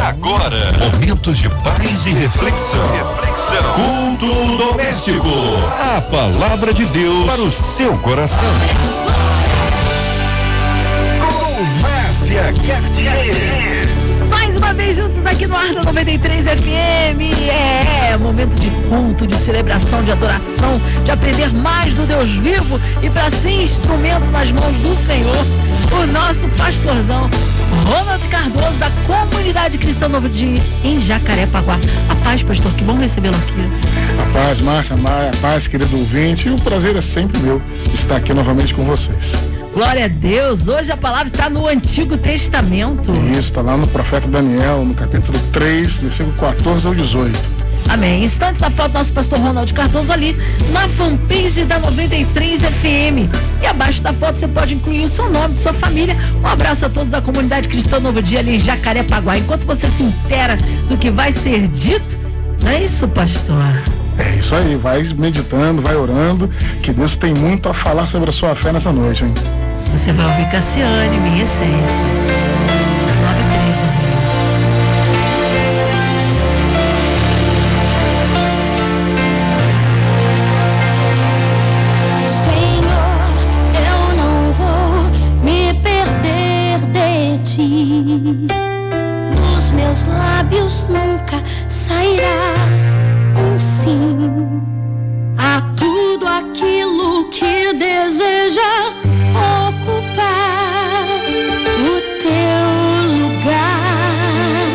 Agora, momentos de paz e reflexão. Culto doméstico. A palavra de Deus para o seu coração. Com Márcia Cartier. Mais uma vez juntos aqui no ar da 93 FM. Momento de culto, de celebração, de adoração, de aprender mais do Deus vivo e para ser instrumento nas mãos do Senhor, o nosso pastorzão Ronald Cardoso, da Comunidade Cristã Novo Dia em Jacarepaguá. A paz, pastor, que bom recebê-lo aqui. A paz, Márcia, a paz, querido ouvinte, e o prazer é sempre meu estar aqui novamente com vocês. Glória a Deus, hoje a palavra está no Antigo Testamento. Isso, está lá no profeta Daniel, no capítulo 3, versículo 14 ao 18. Amém. Instantes a foto do nosso pastor Ronald Cardoso ali na fanpage da 93 FM. E abaixo da foto você pode incluir o seu nome, de sua família. Um abraço a todos da Comunidade Cristã Novo Dia ali em Jacarepaguá. Enquanto você se intera do que vai ser dito, não é isso, pastor? É isso aí, vai meditando, vai orando, que Deus tem muito a falar sobre a sua fé nessa noite, hein? Você vai ouvir Cassiane, Minha Essência. 93 FM. Dos meus lábios nunca sairá um sim a tudo aquilo que deseja ocupar o teu lugar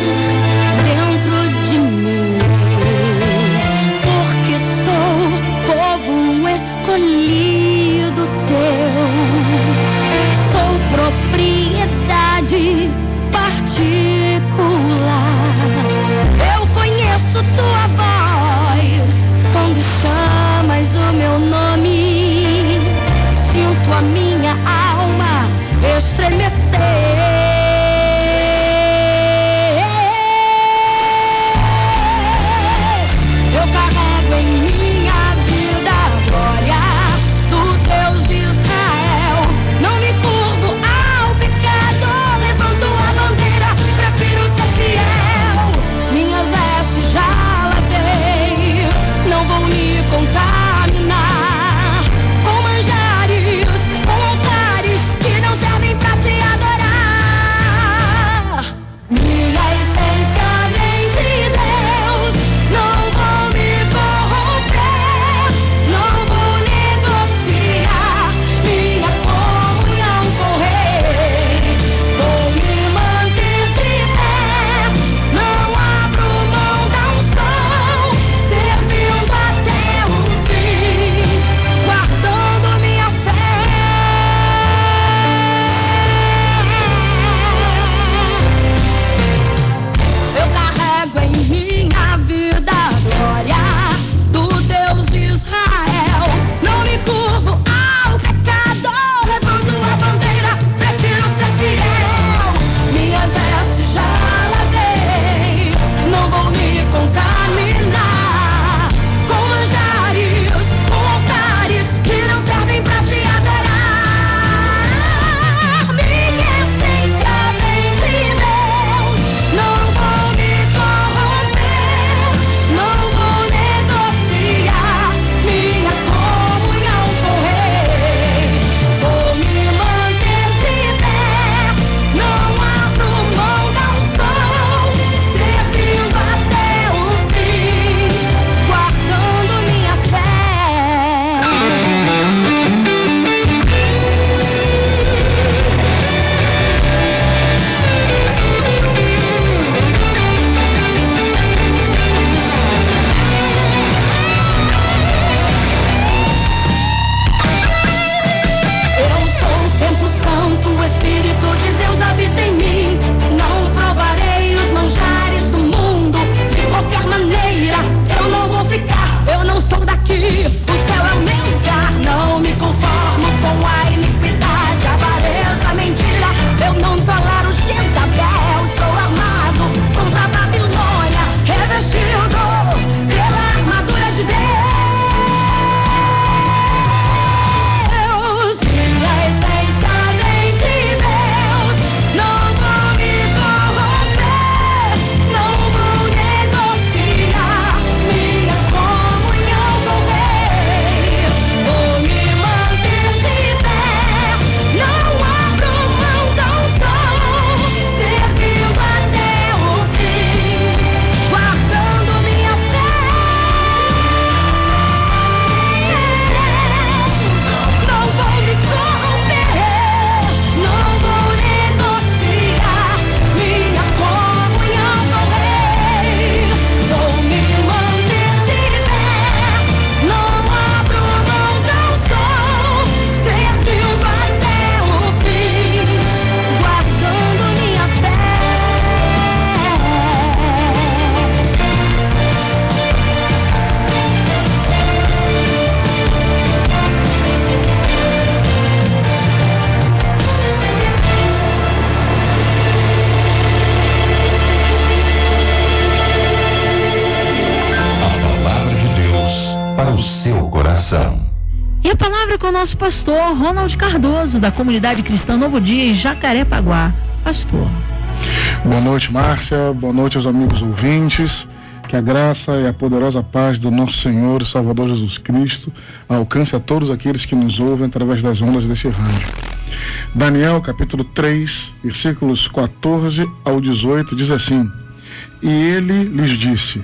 dentro de mim, porque sou povo escolhido teu, sou propriedade particular. Eu conheço tua voz quando chamas o meu nome. Sinto a coração. E a palavra com o nosso pastor Ronald Cardoso, da Comunidade Cristã Novo Dia em Jacarepaguá. Pastor. Boa noite, Márcia. Boa noite aos amigos ouvintes. Que a graça e a poderosa paz do nosso Senhor e Salvador Jesus Cristo alcance a todos aqueles que nos ouvem através das ondas desse rádio. Daniel, capítulo 3, versículos 14 ao 18, diz assim: E ele lhes disse: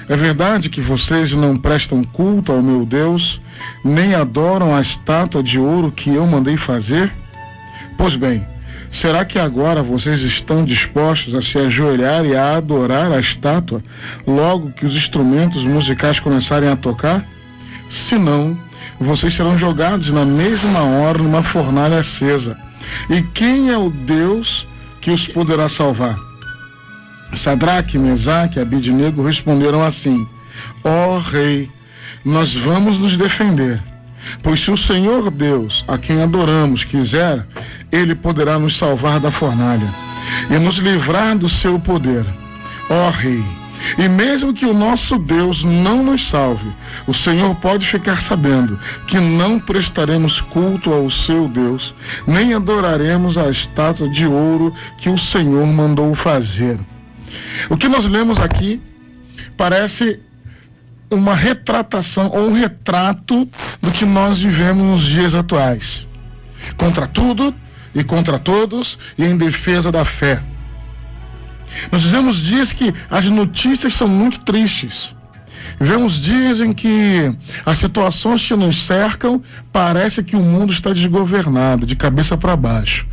É verdade que vocês não prestam culto ao meu Deus, nem adoram a estátua de ouro que eu mandei fazer? Pois bem, será que agora vocês estão dispostos a se ajoelhar e a adorar a estátua, logo que os instrumentos musicais começarem a tocar? Se não, vocês serão jogados na mesma hora numa fornalha acesa. E quem é o Deus que os poderá salvar? Sadraque, Mesaque e Abidnego responderam assim: Ó Rei, nós vamos nos defender. Pois se o Senhor Deus, a quem adoramos, quiser, Ele poderá nos salvar da fornalha e nos livrar do seu poder. Ó Rei, e mesmo que o nosso Deus não nos salve, o Senhor pode ficar sabendo que não prestaremos culto ao seu Deus, nem adoraremos a estátua de ouro que o Senhor mandou fazer. O que nós lemos aqui parece uma retratação ou um retrato do que nós vivemos nos dias atuais. Contra tudo e contra todos e em defesa da fé. Nós vivemos dias que as notícias são muito tristes. Vivemos dias em que as situações que nos cercam parece que o mundo está desgovernado, de cabeça para baixo.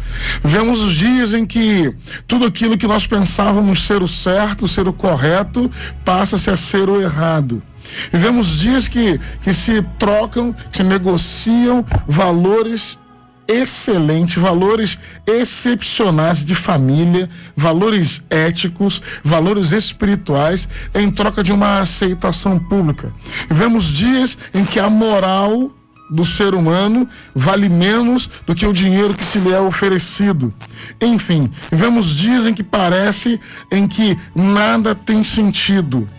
Vivemos os dias em que tudo aquilo que nós pensávamos ser o certo, ser o correto, passa-se a ser o errado. Vivemos dias que se trocam, que se negociam valores excelentes, valores excepcionais de família, valores éticos, valores espirituais, em troca de uma aceitação pública. Vivemos dias em que a moral do ser humano vale menos do que o dinheiro que se lhe é oferecido. Enfim, vivemos dias em que parece em que nada tem sentido.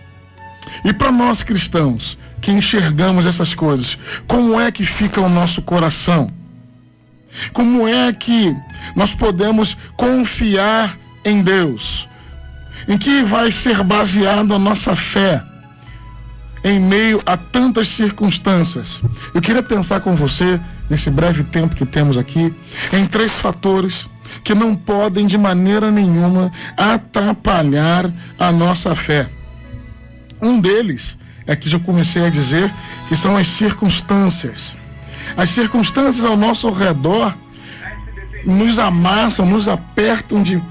E para nós cristãos, que enxergamos essas coisas, como é que fica o nosso coração? Como é que nós podemos confiar em Deus? Em que vai ser baseada a nossa fé em meio a tantas circunstâncias? Eu queria pensar com você, nesse breve tempo que temos aqui, em 3 fatores que não podem de maneira nenhuma atrapalhar a nossa fé. Um deles é que já comecei a dizer que são as circunstâncias. As circunstâncias ao nosso redor nos amassam, nos apertam de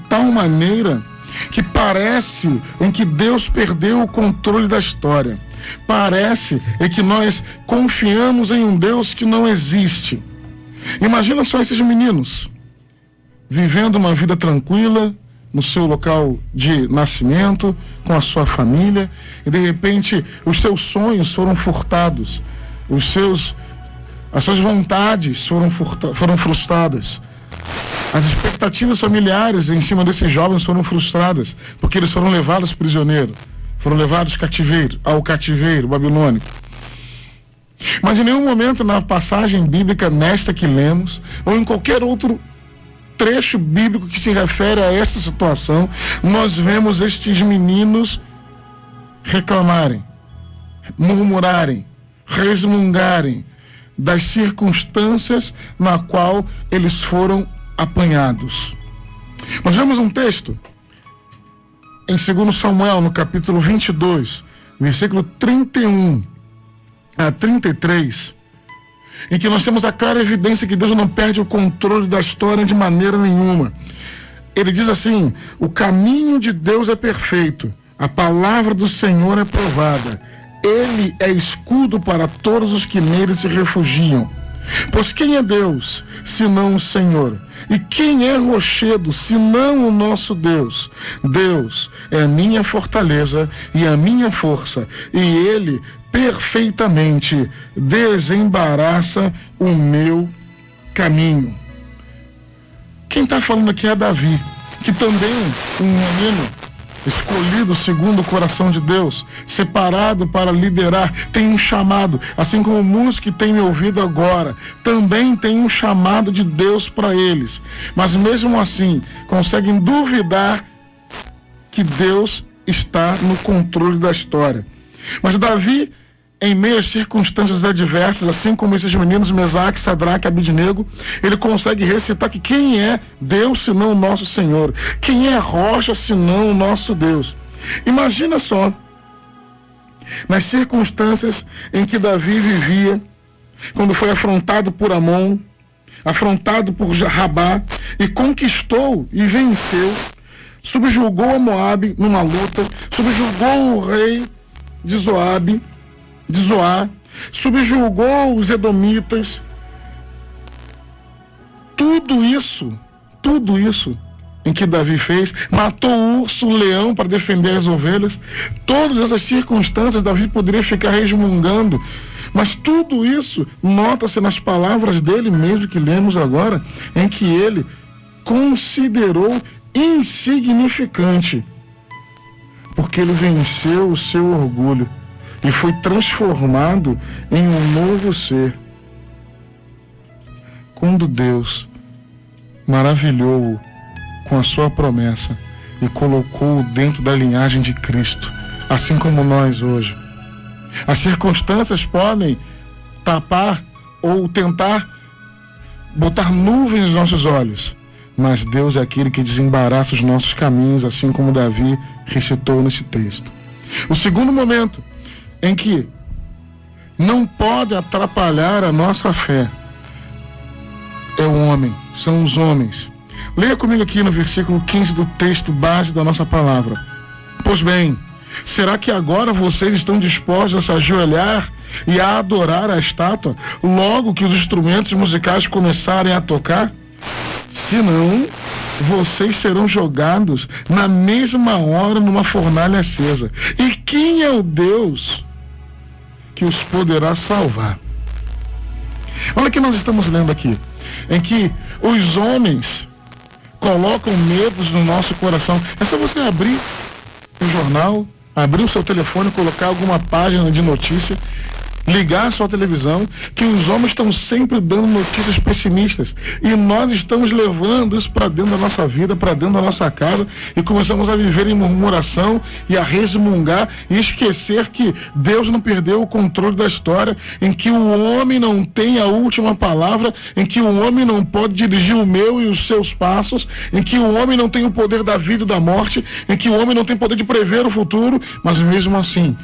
tal maneira que parece em que Deus perdeu o controle da história. Parece em que nós confiamos em um Deus que não existe. Imagina só esses meninos vivendo uma vida tranquila no seu local de nascimento, com a sua família, e de repente os seus sonhos foram furtados, as suas vontades foram frustradas. As expectativas familiares em cima desses jovens foram frustradas, porque eles foram levados prisioneiros, foram levados ao cativeiro babilônico. Mas em nenhum momento na passagem bíblica nesta que lemos, ou em qualquer outro trecho bíblico que se refere a esta situação, nós vemos estes meninos reclamarem, murmurarem, resmungarem das circunstâncias na qual eles foram apanhados. Nós vemos um texto em 2 Samuel, no capítulo 22, versículo 31 a 33, em que nós temos a clara evidência que Deus não perde o controle da história de maneira nenhuma. Ele diz assim: o caminho de Deus é perfeito, a palavra do Senhor é provada, Ele é escudo para todos os que nele se refugiam. Pois quem é Deus, senão o Senhor? E quem é rochedo, senão o nosso Deus? Deus é a minha fortaleza e a minha força, e Ele perfeitamente desembaraça o meu caminho. Quem está falando aqui é Davi, que também um menino escolhido segundo o coração de Deus, separado para liderar, tem um chamado, assim como muitos que têm me ouvido agora, também tem um chamado de Deus para eles, mas mesmo assim, conseguem duvidar que Deus está no controle da história. Mas Davi, em meio às circunstâncias adversas, assim como esses meninos Mesaque, Sadraque e Abidnego, ele consegue recitar que quem é Deus senão o nosso Senhor? Quem é rocha senão o nosso Deus? Imagina só, nas circunstâncias em que Davi vivia, quando foi afrontado por Amon, afrontado por Rabá, e conquistou e venceu, subjugou a Moabe numa luta, subjugou o rei de Zoar, subjugou os edomitas. Tudo isso em que Davi fez, matou o urso, o leão para defender as ovelhas. Todas essas circunstâncias Davi poderia ficar resmungando, mas tudo isso nota-se nas palavras dele mesmo que lemos agora, em que ele considerou insignificante, porque ele venceu o seu orgulho e foi transformado em um novo ser. Quando Deus maravilhou-o com a sua promessa e colocou-o dentro da linhagem de Cristo, assim como nós hoje, as circunstâncias podem tapar ou tentar botar nuvens nos nossos olhos, mas Deus é aquele que desembaraça os nossos caminhos, assim como Davi recitou nesse texto. O segundo momento em que não pode atrapalhar a nossa fé é o homem, são os homens. Leia comigo aqui no versículo 15 do texto base da nossa palavra. Pois bem, será que agora vocês estão dispostos a se ajoelhar e a adorar a estátua logo que os instrumentos musicais começarem a tocar? Senão, vocês serão jogados na mesma hora numa fornalha acesa. E quem é o Deus que os poderá salvar? Olha o que nós estamos lendo aqui, em que os homens colocam medos no nosso coração. É só você abrir o jornal, abrir o seu telefone, colocar alguma página de notícia, ligar a sua televisão, que os homens estão sempre dando notícias pessimistas, e nós estamos levando isso para dentro da nossa vida, para dentro da nossa casa, e começamos a viver em murmuração e a resmungar e esquecer que Deus não perdeu o controle da história, em que o homem não tem a última palavra, em que o homem não pode dirigir o meu e os seus passos, em que o homem não tem o poder da vida e da morte, em que o homem não tem poder de prever o futuro, mas mesmo assim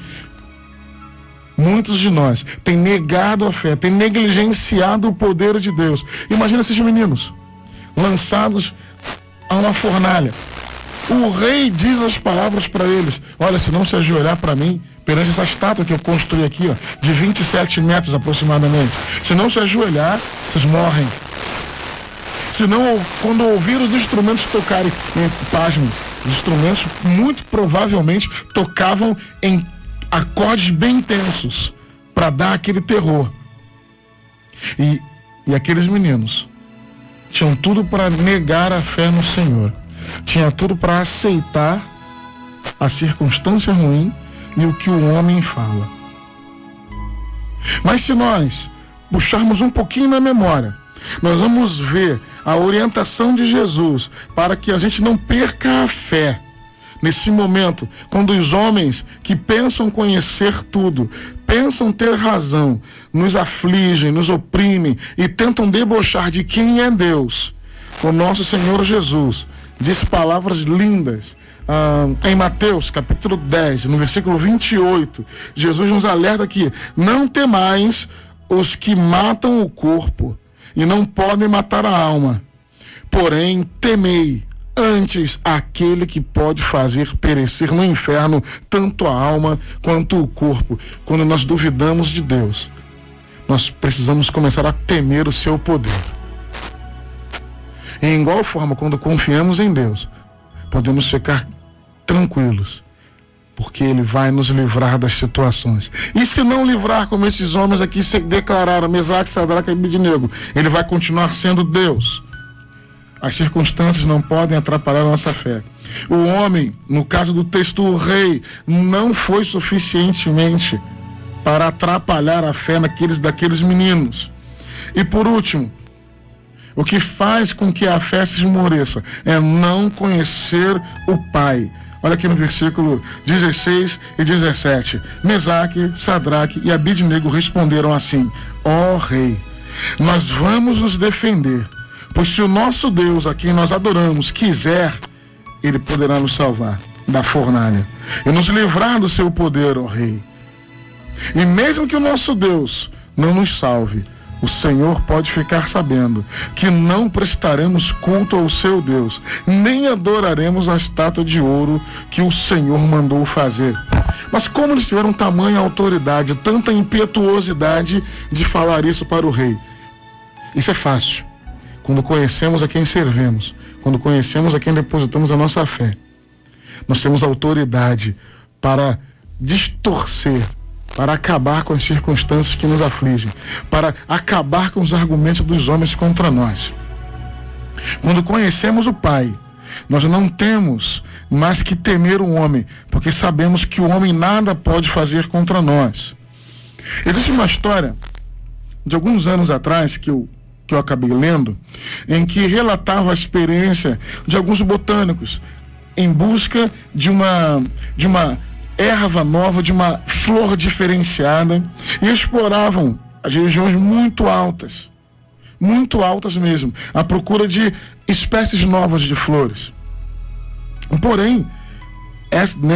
muitos de nós têm negado a fé, têm negligenciado o poder de Deus. Imagina esses meninos lançados a uma fornalha. O rei diz as palavras para eles: olha, se não se ajoelhar para mim, perante essa estátua que eu construí aqui, ó, de 27 metros aproximadamente, se não se ajoelhar, vocês morrem. Se não, quando ouvir os instrumentos tocarem, pasmem, os instrumentos muito provavelmente tocavam em acordes bem intensos para dar aquele terror. E aqueles meninos tinham tudo para negar a fé no Senhor, tinha tudo para aceitar a circunstância ruim e o que o homem fala. Mas se nós puxarmos um pouquinho na memória, nós vamos ver a orientação de Jesus para que a gente não perca a fé. Nesse momento, quando os homens que pensam conhecer tudo, pensam ter razão, nos afligem, nos oprimem e tentam debochar de quem é Deus, o nosso Senhor Jesus diz palavras lindas. Em Mateus capítulo 10, no versículo 28, Jesus nos alerta que não temais os que matam o corpo e não podem matar a alma, porém temei antes aquele que pode fazer perecer no inferno tanto a alma quanto o corpo. Quando nós duvidamos de Deus, nós precisamos começar a temer o seu poder. Em igual forma, quando confiamos em Deus, podemos ficar tranquilos, porque Ele vai nos livrar das situações. E se não livrar, como esses homens aqui se declararam, Mesaque, Sadraque e Abidnego, Ele vai continuar sendo Deus. As circunstâncias não podem atrapalhar a nossa fé. O homem, no caso do texto, o rei, não foi suficientemente para atrapalhar a fé daqueles meninos. E por último, o que faz com que a fé se esmoreça é não conhecer o Pai. Olha aqui no versículo 16 e 17. Mesaque, Sadraque e Abidnego responderam assim: ó Rei, nós vamos nos defender, pois se o nosso Deus, a quem nós adoramos, quiser, Ele poderá nos salvar da fornalha e nos livrar do seu poder, ó Rei. E mesmo que o nosso Deus não nos salve, o Senhor pode ficar sabendo que não prestaremos culto ao seu Deus, nem adoraremos a estátua de ouro que o Senhor mandou fazer. Mas como eles tiveram tamanha autoridade, tanta impetuosidade de falar isso para o rei? Isso é fácil. Quando conhecemos a quem servimos, quando conhecemos a quem depositamos a nossa fé, nós temos autoridade para distorcer, para acabar com as circunstâncias que nos afligem, para acabar com os argumentos dos homens contra nós. Quando conhecemos o Pai, nós não temos mais que temer o homem, porque sabemos que o homem nada pode fazer contra nós. Existe uma história de alguns anos atrás que eu acabei lendo, em que relatava a experiência de alguns botânicos em busca de uma erva nova, de uma flor diferenciada, e exploravam as regiões muito altas mesmo, à procura de espécies novas de flores. Porém,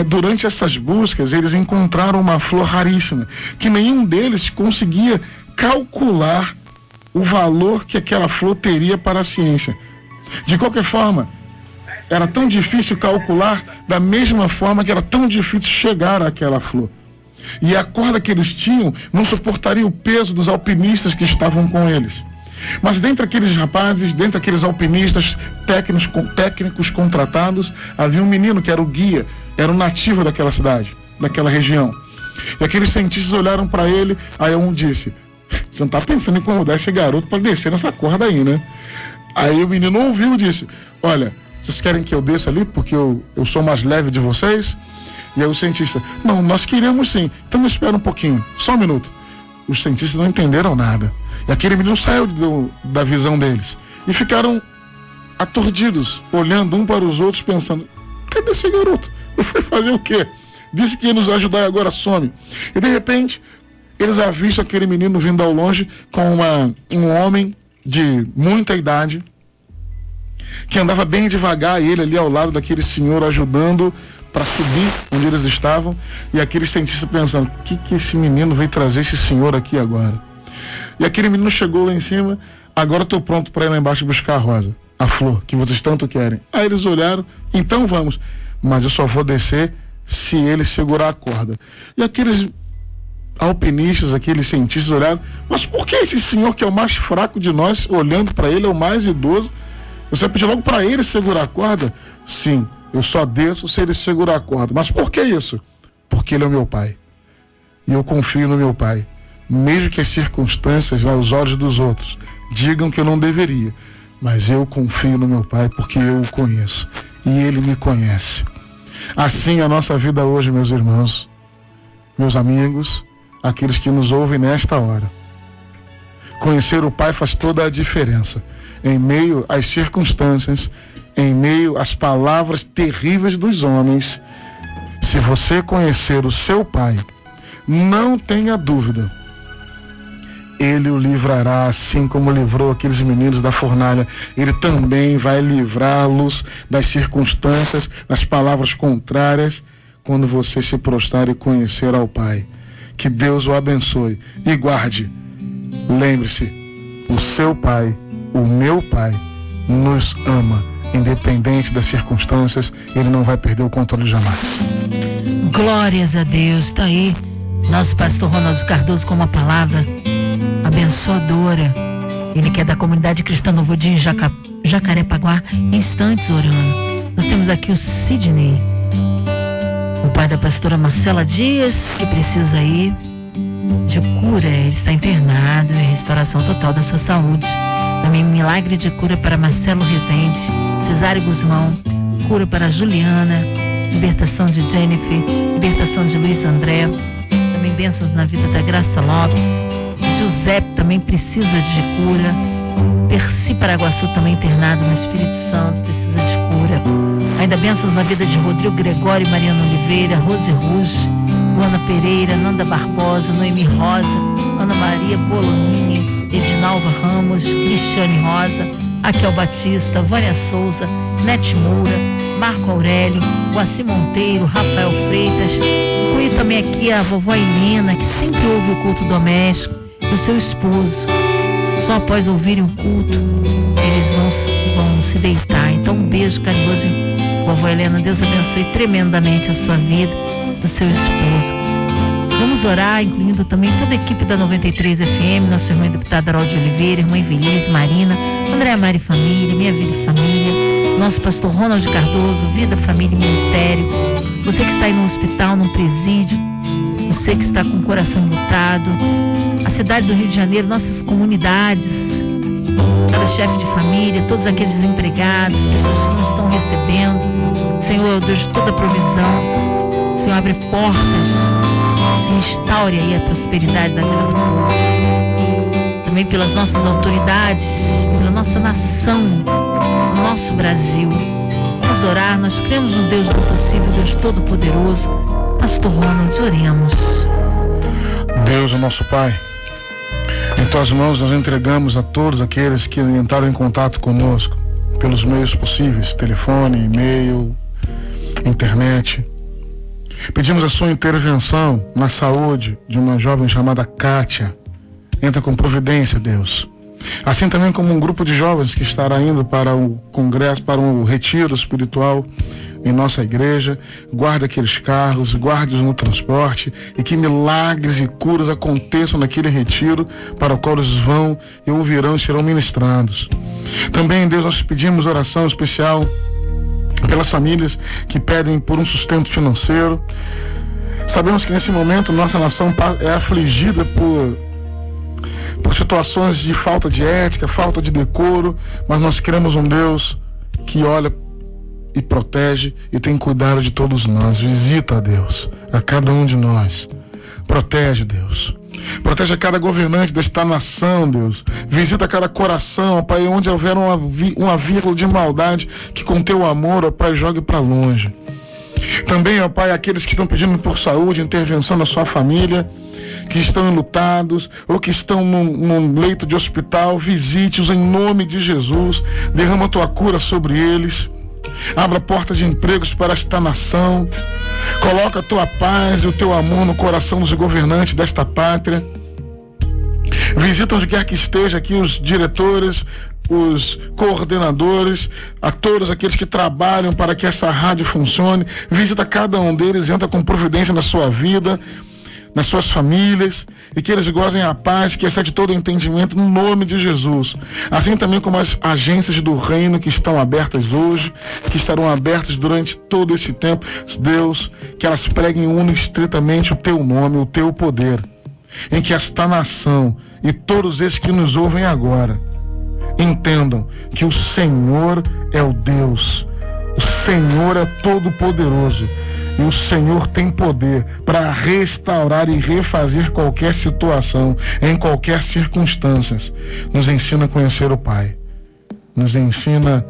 durante essas buscas, eles encontraram uma flor raríssima, que nenhum deles conseguia calcular o valor que aquela flor teria para a ciência. De qualquer forma, era tão difícil calcular, da mesma forma que era tão difícil chegar àquela flor. E a corda que eles tinham não suportaria o peso dos alpinistas que estavam com eles. Mas dentre aqueles rapazes, dentre aqueles alpinistas técnicos contratados, havia um menino que era o guia, era o nativo daquela cidade, daquela região. E aqueles cientistas olharam para ele, aí um disse: você não está pensando em incomodar esse garoto para descer nessa corda aí, né? Aí o menino ouviu e disse: olha, vocês querem que eu desça ali porque eu sou mais leve de vocês? E aí o cientista: não, nós queremos sim, então me espera um pouquinho, só um minuto. Os cientistas não entenderam nada. E aquele menino saiu da visão deles. E ficaram aturdidos, olhando um para os outros, pensando: cadê esse garoto? Ele foi fazer o quê? Disse que ia nos ajudar e agora some. E de repente, eles avistam aquele menino vindo ao longe com um homem de muita idade, que andava bem devagar, e ele ali ao lado daquele senhor ajudando para subir onde eles estavam. E aquele cientista pensando: o que esse menino veio trazer esse senhor aqui agora? E aquele menino chegou lá em cima: agora estou pronto para ir lá embaixo buscar a rosa, a flor que vocês tanto querem. Aí eles olharam: então vamos, mas eu só vou descer se ele segurar a corda. E aqueles alpinistas, aqueles cientistas olharam: mas por que esse senhor, que é o mais fraco de nós, olhando para ele, é o mais idoso, você vai pedir logo para ele segurar a corda? Sim, eu só desço se ele segurar a corda. Mas por que isso? Porque ele é o meu pai. E eu confio no meu pai. Mesmo que as circunstâncias, aos olhos dos outros, digam que eu não deveria. Mas eu confio no meu pai porque eu o conheço. E ele me conhece. Assim a nossa vida hoje, meus irmãos, meus amigos, aqueles que nos ouvem nesta hora. Conhecer o Pai faz toda a diferença. Em meio às circunstâncias, em meio às palavras terríveis dos homens, se você conhecer o seu Pai, não tenha dúvida, Ele o livrará, assim como livrou aqueles meninos da fornalha. Ele também vai livrá-los das circunstâncias, das palavras contrárias, quando você se prostrar e conhecer ao Pai. Que Deus o abençoe e guarde. Lembre-se, o seu Pai, o meu Pai, nos ama. Independente das circunstâncias, Ele não vai perder o controle jamais. Glórias a Deus. Está aí nosso pastor Ronaldo Cardoso com uma palavra abençoadora. Ele que é da comunidade cristã Novo Dia em Jacarepaguá, instantes orando. Nós temos aqui o Sidney, o pai da pastora Marcela Dias, que precisa aí de cura. Ele está internado e restauração total da sua saúde. Também milagre de cura para Marcelo Rezende, Cesário Guzmão, cura para a Juliana, libertação de Jennifer, libertação de Luiz André, também bênçãos na vida da Graça Lopes. José também precisa de cura. Percy Paraguaçu também internado no Espírito Santo, precisa de cura. Ainda bênçãos na vida de Rodrigo Gregório e Mariana Oliveira, Rose Ruge, Luana Pereira, Nanda Barbosa, Noemi Rosa, Ana Maria Bolonini, Edinalva Ramos, Cristiane Rosa, Raquel Batista, Vânia Souza, Nete Moura, Marco Aurélio, Guaci Monteiro, Rafael Freitas. Inclui também aqui a vovó Helena, que sempre ouve o culto doméstico, e o seu esposo. Só após ouvirem o culto, eles vão se deitar. Então, um beijo carinhoso, vovó Helena. Deus abençoe tremendamente a sua vida, do seu esposo. Vamos orar, incluindo também toda a equipe da 93 FM, nossa irmã deputada Harold Oliveira, irmã Evelise, Marina, Andréa Mari Família, Minha Vida e Família, nosso pastor Ronald Cardoso, Vida, Família e Ministério. Você que está aí no hospital, num presídio, você que está com o coração enlutado, a cidade do Rio de Janeiro, nossas comunidades, cada chefe de família, todos aqueles desempregados, pessoas que não estão recebendo. Senhor, Deus de toda provisão, Senhor, abre portas, restaure aí a prosperidade da vida do povo. Também pelas nossas autoridades, pela nossa nação, o nosso Brasil. Vamos orar, nós cremos no Deus do possível, Deus Todo-Poderoso. Pastor Ronald, oremos. Deus, o nosso Pai, em tuas mãos nós entregamos a todos aqueles que entraram em contato conosco, pelos meios possíveis, telefone, e-mail, internet. Pedimos a sua intervenção na saúde de uma jovem chamada Kátia. Entra com providência, Deus. Assim também como um grupo de jovens que estará indo para o congresso, para um retiro espiritual em nossa igreja. Guarda aqueles carros, guarde-os no transporte, e que milagres e curas aconteçam naquele retiro para o qual eles vão e ouvirão e serão ministrados. Também, Deus, nós pedimos oração especial pelas famílias que pedem por um sustento financeiro. Sabemos que nesse momento nossa nação é afligida por situações de falta de ética, falta de decoro, mas nós queremos um Deus que olha e protege e tem cuidado de todos nós. Visita, Deus, a cada um de nós. Protege, Deus. Protege a cada governante desta nação, Deus. Visita cada coração, Pai, onde houver uma vírgula de maldade, que com teu amor, ó Pai, jogue para longe. Também, ó Pai, aqueles que estão pedindo por saúde, intervenção na sua família, que estão enlutados ou que estão num leito de hospital, visite-os em nome de Jesus. Derrama a tua cura sobre eles. Abra portas de empregos para esta nação. Coloca a tua paz e o teu amor no coração dos governantes desta pátria. Visita onde quer que esteja aqui os diretores, os coordenadores, a todos aqueles que trabalham para que essa rádio funcione. Visita cada um deles, entra com providência na sua vida, nas suas famílias, e que eles gozem a paz que excede todo entendimento, no nome de Jesus. Assim também como as agências do reino que estão abertas hoje, que estarão abertas durante todo esse tempo, Deus, que elas preguem único e estritamente o teu nome, o teu poder, em que esta nação e todos esses que nos ouvem agora entendam que o Senhor é o Deus, o Senhor é todo-poderoso, e o Senhor tem poder para restaurar e refazer qualquer situação, em qualquer circunstância. Nos ensina a conhecer o Pai. Nos ensina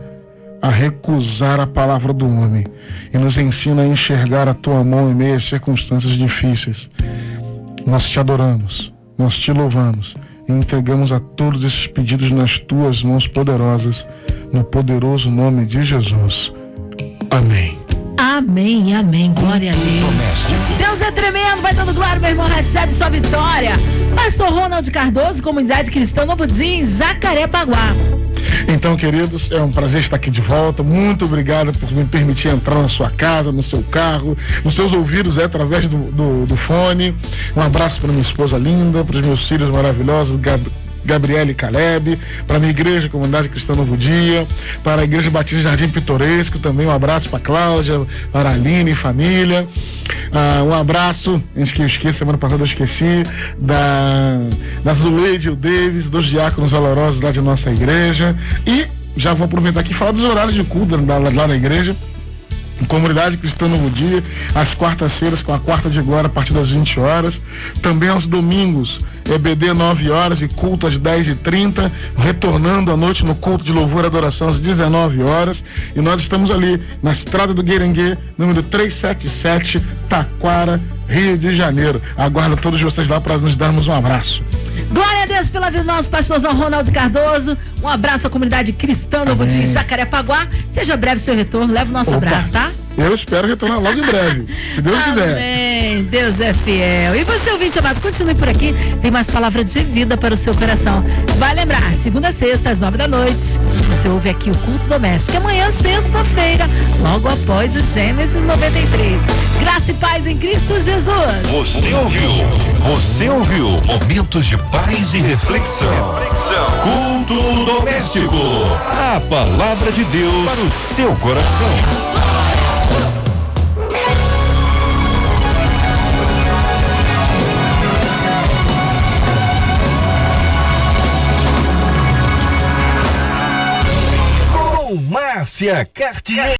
a recusar a palavra do homem. E nos ensina a enxergar a tua mão em meio às circunstâncias difíceis. Nós te adoramos, nós te louvamos e entregamos a todos esses pedidos nas tuas mãos poderosas, no poderoso nome de Jesus. Amém. Amém, amém, glória a Deus. Deus é tremendo, vai dando glória, meu irmão, recebe sua vitória. Pastor Ronald Cardoso, Comunidade Cristã Novo Dia, em Jacarepaguá. Então, queridos, é um prazer estar aqui de volta. Muito obrigado por me permitir entrar na sua casa, no seu carro, nos seus ouvidos, através do fone. Um abraço para minha esposa linda, para os meus filhos maravilhosos, Gabriela e Caleb, para a minha igreja, Comunidade Cristã Novo Dia, para a Igreja Batista Jardim Pitoresco, também um abraço para a Cláudia, para a Aline e família. Um abraço, antes que eu esqueça, semana passada eu esqueci, da Zuleide e o Davis, dos diáconos valorosos lá de nossa igreja. E já vou aproveitar aqui e falar dos horários de culto lá na igreja. Comunidade Cristã Novo Dia, às quartas-feiras com a Quarta de Glória a partir das 20 horas. Também aos domingos, EBD 9 horas e culto às 10h30, retornando à noite no culto de louvor e adoração às 19 horas. E nós estamos ali na Estrada do Guerengue, número 377, Taquara, Rio de Janeiro. Aguardo todos vocês lá para nos darmos um abraço. Glória a Deus pela vida do nosso pastorzão Ronaldo Cardoso. Um abraço à comunidade cristã Novo Dia em Jacarepaguá. Seja breve seu retorno, leve o nosso abraço, tá? Eu espero retornar logo em breve, se Deus quiser. Amém, Deus é fiel. E você, ouvinte amado, continue por aqui, tem mais palavras de vida para o seu coração. Vai lembrar, segunda a sexta, às 9 da noite, você ouve aqui o Culto Doméstico. Amanhã, sexta-feira, logo após o Gênesis 93. Graça e paz em Cristo Jesus. Você ouviu momentos de paz e reflexão. Culto doméstico. A palavra de Deus para o seu coração. Márcia Cartier.